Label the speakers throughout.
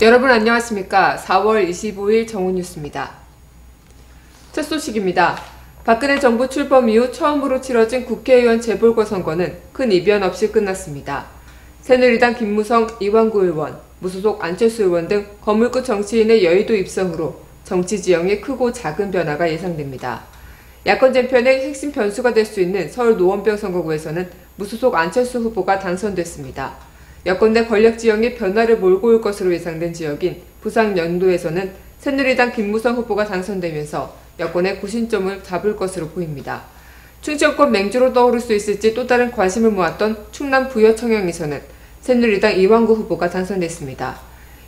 Speaker 1: 여러분 안녕하십니까? 4월 25일 정오뉴스입니다. 첫 소식입니다. 박근혜 정부 출범 이후 처음으로 치러진 국회의원 재보궐선거는 큰 이변 없이 끝났습니다. 새누리당 김무성, 이완구 의원, 무소속 안철수 의원 등 거물급 정치인의 여의도 입성으로 정치 지형에 크고 작은 변화가 예상됩니다. 야권 재편의 핵심 변수가 될 수 있는 서울 노원병 선거구에서는 무소속 안철수 후보가 당선됐습니다. 여권 내 권력 지형에 변화를 몰고 올 것으로 예상된 지역인 부산 연도에서는 새누리당 김무성 후보가 당선되면서 여권의 구심점을 잡을 것으로 보입니다. 충청권 맹주로 떠오를 수 있을지 또 다른 관심을 모았던 충남 부여청양에서는 새누리당 이완구 후보가 당선됐습니다.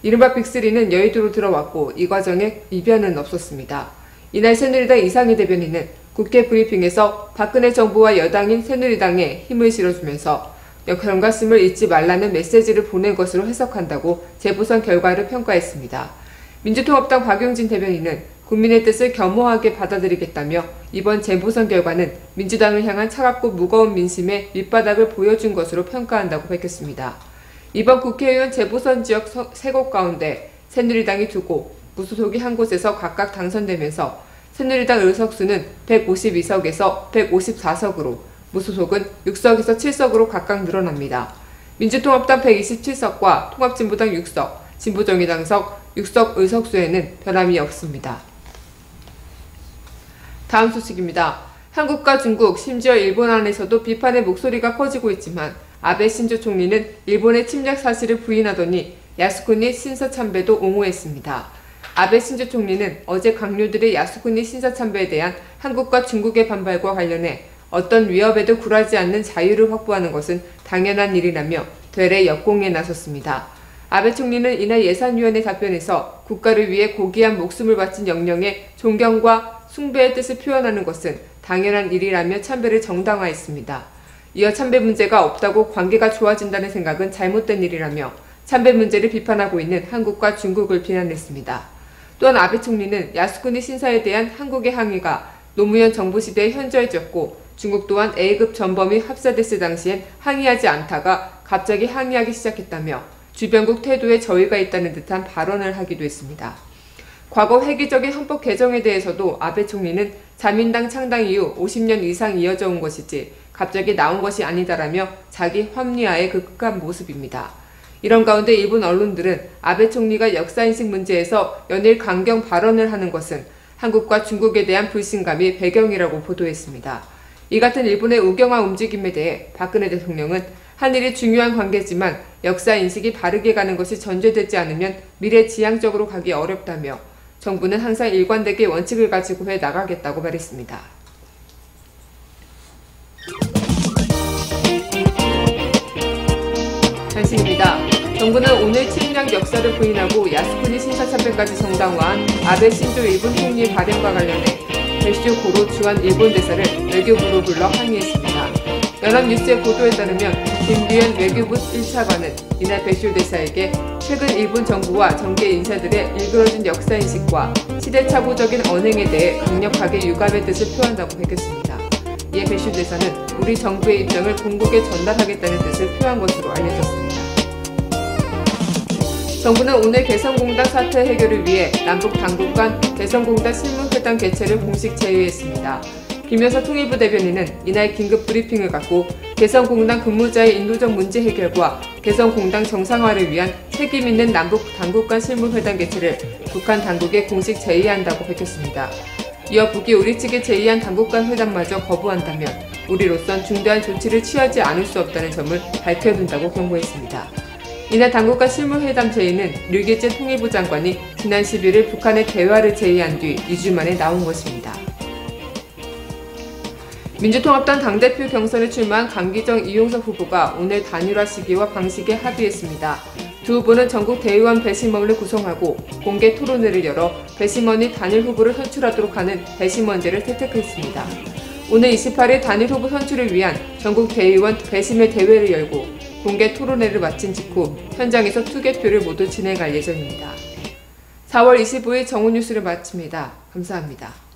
Speaker 1: 이른바 빅3는 여의도로 들어왔고 이 과정에 이변은 없었습니다. 이날 새누리당 이상희 대변인은 국회 브리핑에서 박근혜 정부와 여당인 새누리당에 힘을 실어주면서 경각심을 잊지 말라는 메시지를 보낸 것으로 해석한다고 재보선 결과를 평가했습니다. 민주통합당 박용진 대변인은 국민의 뜻을 겸허하게 받아들이겠다며 이번 재보선 결과는 민주당을 향한 차갑고 무거운 민심의 밑바닥을 보여준 것으로 평가한다고 밝혔습니다. 이번 국회의원 재보선 지역 3곳 가운데 새누리당이 2곳, 무소속이 1곳에서 각각 당선되면서 새누리당 의석수는 152석에서 154석으로 무소속은 6석에서 7석으로 각각 늘어납니다. 민주통합당 127석과 통합진보당 6석, 진보정의당석 6석 의석수에는 변함이 없습니다. 다음 소식입니다. 한국과 중국, 심지어 일본 안에서도 비판의 목소리가 커지고 있지만 아베 신조 총리는 일본의 침략 사실을 부인하더니 야스쿠니 신사 참배도 옹호했습니다. 아베 신조 총리는 어제 강요들의 야스쿠니 신사 참배에 대한 한국과 중국의 반발과 관련해 어떤 위협에도 굴하지 않는 자유를 확보하는 것은 당연한 일이라며 되레 역공에 나섰습니다. 아베 총리는 이날 예산위원회 답변에서 국가를 위해 고귀한 목숨을 바친 영령의 존경과 숭배의 뜻을 표현하는 것은 당연한 일이라며 참배를 정당화했습니다. 이어 참배 문제가 없다고 관계가 좋아진다는 생각은 잘못된 일이라며 참배 문제를 비판하고 있는 한국과 중국을 비난했습니다. 또한 아베 총리는 야스쿠니 신사에 대한 한국의 항의가 노무현 정부 시대에 현저해졌고 중국 또한 A급 전범이 합사됐을 당시엔 항의하지 않다가 갑자기 항의하기 시작했다며 주변국 태도에 저의가 있다는 듯한 발언을 하기도 했습니다. 과거 획기적인 헌법 개정에 대해서도 아베 총리는 자민당 창당 이후 50년 이상 이어져 온 것이지 갑자기 나온 것이 아니다라며 자기 합리화에 극복한 모습입니다. 이런 가운데 일본 언론들은 아베 총리가 역사인식 문제에서 연일 강경 발언을 하는 것은 한국과 중국에 대한 불신감이 배경이라고 보도했습니다. 이 같은 일본의 우경화 움직임에 대해 박근혜 대통령은 한일이 중요한 관계지만 역사인식이 바르게 가는 것이 전제되지 않으면 미래지향적으로 가기 어렵다며 정부는 항상 일관되게 원칙을 가지고 해 나가겠다고 말했습니다. 단신입니다. 정부는 오늘 침략 역사를 부인하고 야스쿠니 신사 참배까지 정당화한 아베 신조 일본 총리 발언과 관련해 배슈 고로 주한 일본 대사를 외교부로 불러 항의했습니다. 연합뉴스의 보도에 따르면 김규현 외교부 1차관은 이날 배슈 대사에게 최근 일본 정부와 정계 인사들의 일그러진 역사인식과 시대착오적인 언행에 대해 강력하게 유감의 뜻을 표한다고 밝혔습니다. 이에 배슈 대사는 우리 정부의 입장을 본국에 전달하겠다는 뜻을 표한 것으로 알려졌습니다. 정부는 오늘 개성공단 사태 해결을 위해 남북 당국 간 개성공단 실무회담 개최를 공식 제의했습니다. 김여사 통일부 대변인은 이날 긴급 브리핑을 갖고 개성공단 근무자의 인도적 문제 해결과 개성공단 정상화를 위한 책임 있는 남북 당국 간 실무회담 개최를 북한 당국에 공식 제의한다고 밝혔습니다. 이어 북이 우리 측에 제의한 당국 간 회담마저 거부한다면 우리로선 중대한 조치를 취하지 않을 수 없다는 점을 밝혀둔다고 경고했습니다. 이날 당국 간 실무회담 제의는 류기재 통일부 장관이 지난 11일 북한의 대화를 제의한 뒤 2주 만에 나온 것입니다. 민주통합당 당대표 경선에 출마한 강기정, 이용석 후보가 오늘 단일화 시기와 방식에 합의했습니다. 두 후보는 전국 대의원 배심원을 구성하고 공개 토론회를 열어 배심원이 단일 후보를 선출하도록 하는 배심원제를 채택했습니다. 오늘 28일 단일 후보 선출을 위한 전국 대의원 배심회 대회를 열고 공개 토론회를 마친 직후 현장에서 투개표를 모두 진행할 예정입니다. 4월 25일 정오뉴스를 마칩니다. 감사합니다.